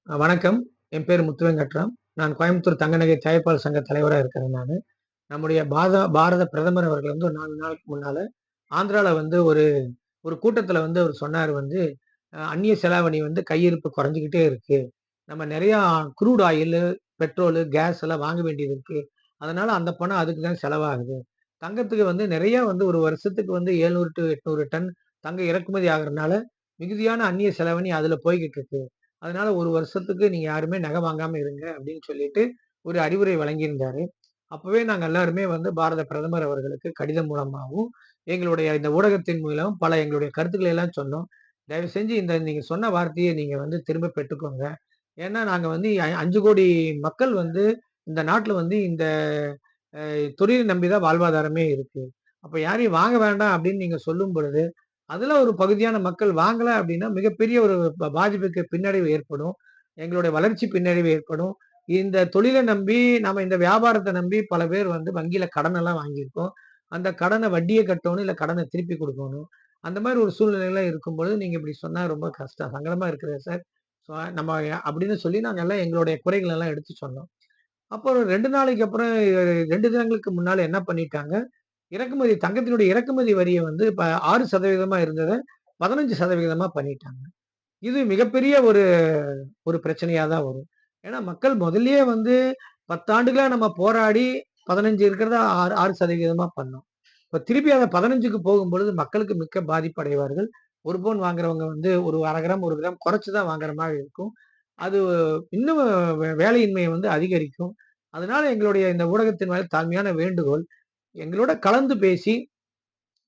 வணக்கம். என் பேர் முத்துவெங்கட்ராம். நான் கோயம்புத்தூர் தங்க நகை தயாரிப்பாளர் சங்க தலைவரா இருக்கிறேன் நானு. நம்முடைய பாரத பிரதமர் அவர்கள் வந்து 4 நாளுக்கு முன்னால ஆந்திரால வந்து ஒரு ஒரு கூட்டத்துல வந்து அவரு சொன்னாரு வந்து, அந்நிய செலாவணி வந்து கையிருப்பு குறைஞ்சுகிட்டே இருக்கு. நம்ம நெறையா க்ரூட் ஆயிலு, பெட்ரோலு, கேஸ் எல்லாம் வாங்க வேண்டியது இருக்கு. அதனால அந்த பணம் அதுக்கு தான் செலவாகுது. தங்கத்துக்கு வந்து நெறைய வந்து ஒரு வருஷத்துக்கு வந்து 700 டூ 800 டன் தங்கம் இறக்குமதி ஆகுறனால, மிகுதியான அந்நிய செலாவணி அதுல போய்க்கிட்டு இருக்கு. அதனால 1 வருஷத்துக்கு நீங்க யாருமே நகை வாங்காம இருங்க அப்படின்னு சொல்லிட்டு ஒரு அறிவுரை வழங்கியிருந்தாரு. அப்பவே நாங்க எல்லாருமே வந்து பாரத பிரதமர் அவர்களுக்கு கடிதம் மூலமாவும், எங்களுடைய இந்த ஊடகத்தின் மூலம் பல எங்களுடைய கருத்துக்களை எல்லாம் சொன்னோம். தயவு செஞ்சு இந்த நீங்க சொன்ன வார்த்தைய நீங்க வந்து திரும்ப பெற்றுக்கோங்க. ஏன்னா நாங்க வந்து 5,00,00,000 மக்கள் வந்து இந்த நாட்டுல வந்து இந்த தொழிலை நம்பி தான் வாழ்வாதாரமே இருக்கு. அப்ப யாரையும் வாங்க வேண்டாம் அப்படின்னு நீங்க சொல்லும் பொழுது, அதுல ஒரு பகுதியான மக்கள் வாங்கல அப்படின்னா, மிகப்பெரிய ஒரு பாதிப்புக்கு பின்னடைவு ஏற்படும். எங்களுடைய வளர்ச்சி பின்னடைவு ஏற்படும். இந்த தொழில நம்பி, நம்ம இந்த வியாபாரத்த நம்பி பல பேர் வந்து வங்கியில கடன் எல்லாம் வாங்கியிருக்கோம். அந்த கடன வட்டிய கட்டணும், இல்ல கடன திருப்பி குடுக்கணும். அந்த மாரி ஒரு சூழ்நிலையில இருக்கும்பொழுது, நீங்க இப்படி சொன்னா ரொம்ப கஷ்டம். சங்கடமா இருக்குது சார். ஸோ நம்ம அப்படின்னு சொல்லி நாங்க எல்லாம் எங்களுடைய குறைகள் எல்லாம் எடுத்து சொன்னோம். அப்புறம் 2 நாளைக்கு அப்புறம் 2 தினங்களுக்கு முன்னால என்ன பண்ணிட்டாங்க, தங்கத்தினுடைய இறக்குமதி வரிய வந்து இப்ப 6% இருந்தத 15% பண்ணிட்டாங்க. இது மிகப்பெரிய ஒரு ஒரு பிரச்சனையா தான் வரும். ஏன்னா மக்கள் முதல்லயே வந்து 10 ஆண்டுகளா நம்ம போராடி 15 இருக்கிறத 6% பண்ணோம். இப்ப திருப்பி அத 15க்கு போகும்பொழுது மக்களுக்கு மிக்க பாதிப்பு அடைவார்கள். 1 பவுன் வாங்குறவங்க வந்து ஒரு 1/2 கிராம், 1 கிராம் குறைச்சு தான் வாங்குற மாரி இருக்கும். அது இன்னும் வேலையின்மைய வந்து அதிகரிக்கும். அதனால எங்களுடைய இந்த ஊடகத்தின் மேல தாழ்மையான வேண்டுகோள், எங்களோட கலந்து பேசி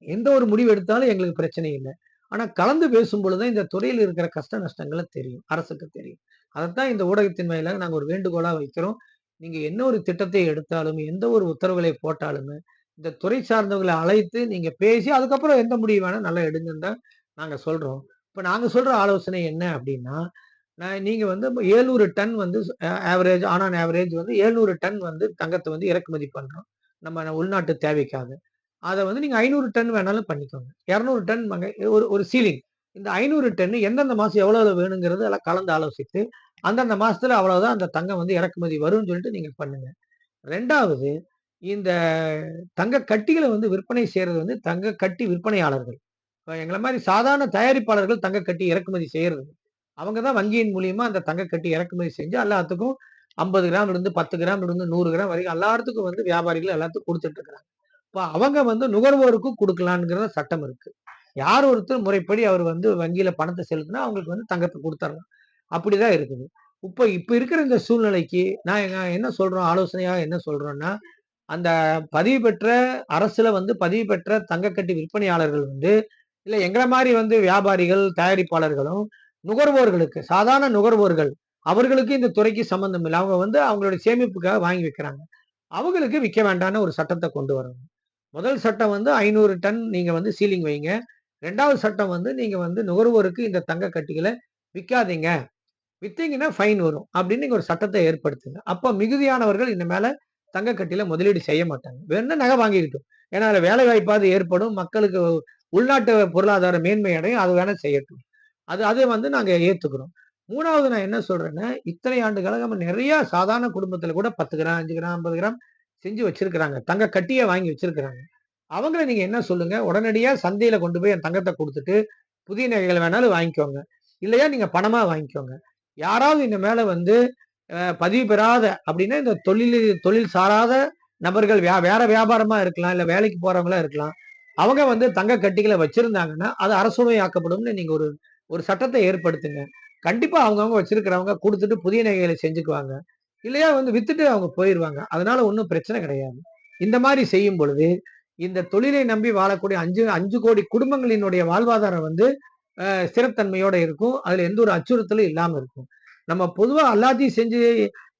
எந்த ஒரு முடிவு எடுத்தாலும் எங்களுக்கு பிரச்சனை இல்ல. ஆனா கலந்து பேசும்பொழுது தான் இந்த துறையில இருக்கிற கஷ்ட நஷ்டங்கள தெரியும். அரசுக்கு தெரியும். அதத்தான் இந்த ஊடகத்தின் வாயிலாக நாங்க ஒரு வேண்டுகோளா வைக்கிறோம். நீங்க என்ன ஒரு திட்டத்தை எடுத்தாலும், எந்த ஒரு உத்தரவுகளை போட்டாலுமே, இந்த துறை சார்ந்தவர்கள அழைத்து நீங்க பேசி, அதுக்கப்புறம் எந்த முடிவு வேணா நல்லா எடுங்கன்னு தான் நாங்க சொல்றோம். இப்ப நாங்க சொல்ற ஆலோசனை என்ன அப்டின்னா, நீங்க வந்து 700 டன் வந்து ஆன் ஆன் ஆவரேஜ் வந்து 700 டன் வந்து தங்கத்த வந்து இறக்குமதி பண்றோம். நம்ம உள்நாட்டு தேவைக்காக. அத வந்து நீங்க 500 டன் வேணாலும் பண்ணிக்கோங்க. 200 டன் ஒரு ஒரு சீலிங். இந்த 500 டன் எந்தெந்த மாசம் எவ்வளவு வேணுங்கிறது எல்லாம் கலந்து ஆலோசித்து, அந்தந்த மாசத்துல அவ்வளவுதான் அந்த தங்கம் வந்து இறக்குமதி வரும்னு சொல்லிட்டு நீங்க பண்ணுங்க. 2வது இந்த தங்க கட்டிகள வந்து விற்பனை செய்றது வந்து தங்க கட்டி விற்பனையாளர்கள். இப்ப எங்கள மாரி சாதாரண தயாரிப்பாளர்கள் தங்க கட்டி இறக்குமதி செய்யறது. அவங்க தான் வங்கியின் மூலியமா அந்த தங்க கட்டி இறக்குமதி செஞ்சு எல்லாத்துக்கும் 50 கிராம்ல இருந்து 10 கிராம்ல இருந்து 100 கிராம் வரைக்கும் எல்லாத்துக்கும் வந்து வியாபாரிகள் எல்லாத்துக்கும் குடுத்துட்டு இருக்காங்க. இப்ப அவங்க வந்து நுகர்வோருக்கும் குடுக்கலாம்ங்கிற சட்டம் இருக்கு. யார் ஒருத்தர் முறைப்படி அவர் வந்து வங்கியில பணத்த செலுத்தினா, அவங்களுக்கு வந்து தங்கத்த குடுத்தரலாம். அப்படிதான் இருக்குது. இப்ப இருக்கிற இந்த சூழ்நிலைக்கு நான் என்ன சொல்றோம், ஆலோசனையா என்ன சொல்றோம்னா, அந்த பதிவு பெற்ற அரசுல வந்து பதிவு பெற்ற தங்கக்கட்டி விற்பனையாளர்கள் வந்து, இல்ல எங்கள மாரி வந்து வியாபாரிகள், தயாரிப்பாளர்களும், நுகர்வோர்களுக்கு சாதாரண நுகர்வோர்கள், அவர்களுக்கு இந்த துறைக்கு சம்மந்தம் இல்ல. அவங்க வந்து அவங்களுடைய சேமிப்புக்காக வாங்கி வைக்கிறாங்க. அவங்களுக்கு விக்க வேண்டாம்ன்னு ஒரு சட்டத்த கொண்டு வரணும். முதல் சட்டம் வந்து 500 டன் நீங்க வந்து சீலிங் வைங்க. 2வது சட்டம் வந்து நீங்க வந்து நுகர்வோருக்கு இந்த தங்க கட்டிகள விக்காதீங்க. வித்தீங்கன்னா ஃபைன் வரும். அப்படின்னு நீங்க ஒரு சட்டத்த ஏற்படுத்துங்க. அப்ப மிகுதியானவர்கள் இந்த மேல தங்க கட்டில முதலீடு செய்ய மாட்டாங்க. வேணும்னா நகை வாங்கிக்கட்டும். ஏன்னா அதுல வேலை வாய்ப்பாவது ஏற்படும். மக்களுக்கு உள்நாட்டு பொருளாதார மேன்மை அடையும். அது வேணா செய்யட்டும். அது வந்து நாங்க ஏத்துக்கிறோம். 3வது நான் என்ன சொல்றேன்னா, இத்தனை ஆண்டு காலமா நெறைய சாதாரண குடும்பத்தில கூட 10 கிராம், 5 கிராம், 50 கிராம் செஞ்சு வச்சிருக்கிறாங்க. தங்க கட்டியே வாங்கி வச்சிருக்கிறாங்க. அவங்கள நீங்க என்ன சொல்லுங்க, உடனடியா சந்தையில கொண்டு போய் என் தங்கத்த குடுத்துட்டு, புதிய நகைகள வேணாலும் வாங்கிக்கோங்க. இல்லையா நீங்க பணமா வாங்கிக்கோங்க. யாராவது இந்த மேல வந்து பதிவு பெறாத அப்படின்னா, இந்த தொழில் சாராத நபர்கள் வேற வியாபாரமா இருக்கலாம். இல்ல வேலைக்கு போறவங்களா இருக்கலாம். அவங்க வந்து தங்க கட்டிகள வச்சிருந்தாங்கன்னா, அது அரசுடைமையாக்கப்படும்னு நீங்க ஒரு ஒரு சட்டத்த ஏற்படுத்துங்க. கண்டிப்பா அவங்கவங்க வச்சிருக்கிறவங்க குடுத்துட்டு புதிய நகைகள செஞ்சுக்குவாங்க. இல்லையா வந்து வித்துட்டு அவங்க போயிருவாங்க. அதனால ஒண்ணும் பிரச்சனை கிடையாது. இந்த மாரி செய்யும் பொழுது, இந்த தொழிலை நம்பி வாழக்கூடிய 5 கோடி குடும்பங்களினுடைய வாழ்வாதாரம் வந்து ஸ்திரத்தன்மையோட இருக்கும். அதுல எந்த ஒரு அச்சுறுத்தலும் இல்லாம இருக்கும். நம்ம பொதுவா எல்லாத்தையும் செஞ்சு,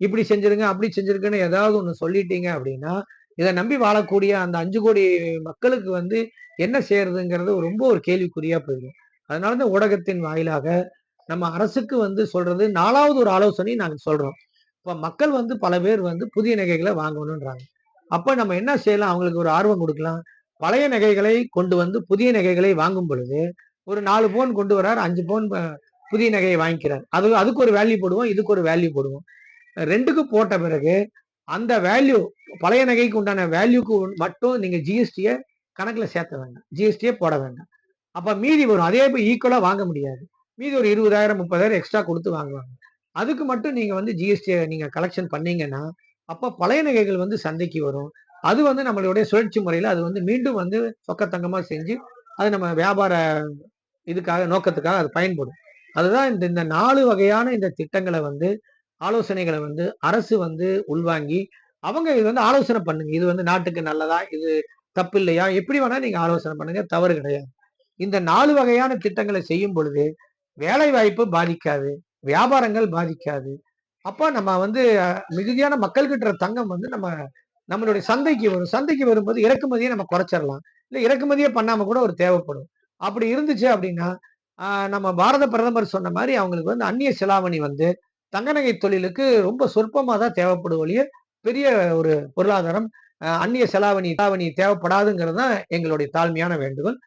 இப்படி செஞ்சிருங்க, அப்படி செஞ்சிருங்கன்னு ஏதாவது ஒண்ணு சொல்லிட்டீங்க அப்படின்னா, இத நம்பி வாழக்கூடிய அந்த 5,00,00,000 மக்களுக்கு வந்து என்ன செய்றதுங்கிறது ரொம்ப ஒரு கேள்விக்குறியா போயிரும். அதனால தான் ஊடகத்தின் வாயிலாக நம்ம அரசுக்கு வந்து சொல்றது 4வது ஒரு ஆலோசனை நாங்க சொல்றோம். இப்ப மக்கள் வந்து பல பேர் வந்து புதிய நகைகள வாங்கணும்ன்றாங்க. அப்ப நம்ம என்ன செய்யலாம்? அவங்களுக்கு ஒரு ஆர்வம் குடுக்கலாம். பழைய நகைகளை கொண்டு வந்து புதிய நகைகளை வாங்கும் பொழுது, ஒரு 4 பவுன் கொண்டு வரார், 5 பவுன் புதிய நகையை வாங்கிக்கிறார். அதுக்கு ஒரு வேல்யூ போடுவோம், இதுக்கு ஒரு வேல்யூ போடுவோம். 2க்கும் போட்ட பிறகு அந்த வேல்யூ பழைய நகைக்கு உண்டான வேல்யூக்கு மட்டும் நீங்க ஜிஎஸ்டிய கணக்குல சேர்த்த வேண்டாம். ஜிஎஸ்டியே போட வேண்டாம். அப்ப மீதி வரும். அதே போய் ஈக்குவலா வாங்க முடியாது. மீதி ஒரு 20,000 30,000 எக்ஸ்ட்ரா குடுத்து வாங்குவாங்க. அதுக்கு மட்டும் நீங்க வந்து ஜிஎஸ்டிய நீங்க கலெக்ஷன் பண்ணீங்கன்னா, அப்ப பழைய நகைகள் வந்து சந்தைக்கு வரும். அது வந்து நம்மளுடைய சுழற்சி முறையில அது வந்து மீண்டும் வந்து சொக்கத்தங்கமா செஞ்சு, அது நம்ம வியாபார இதுக்காக நோக்கத்துக்காக அது பயன்படும். அதுதான் இந்த 4 வகையான இந்த திட்டங்கள வந்து ஆலோசனைகள வந்து அரசு வந்து உள்வாங்கி, அவங்க இது வந்து ஆலோசனை பண்ணுங்க. இது வந்து நாட்டுக்கு நல்லதா? இது தப்பு இல்லையா? எப்படி வேணா நீங்க ஆலோசனை பண்ணுங்க. தவறு கிடையாது. இந்த 4 வகையான திட்டங்கள செய்யும் பொழுது, வேலைவாய்ப்பு பாதிக்காது. வியாபாரங்கள் பாதிக்காது. அப்ப நம்ம வந்து மிகுதியான மக்கள் கிட்ட தங்கம் வந்து நம்மளுடைய சந்தைக்கு வரும். சந்தைக்கு வரும்போது இறக்குமதிய நம்ம குறைச்சிரலாம். இல்ல இறக்குமதியே பண்ணாம கூட ஒரு தேவைப்படும். அப்படி இருந்துச்சு அப்படின்னா, அ நம்ம பாரத பிரதமர் சொன்ன மாரி அவங்களுக்கு வந்து அந்நிய செலாவணி வந்து தங்க நகை தொழிலுக்கு ரொம்ப சொற்பமா தான் தேவைப்படும் ஒழிய, பெரிய ஒரு பொருளாதாரம் அந்நிய செலாவணி தேவைப்படாதுங்கிறது தான் எங்களுடைய தாழ்மையான வேண்டுகோள்.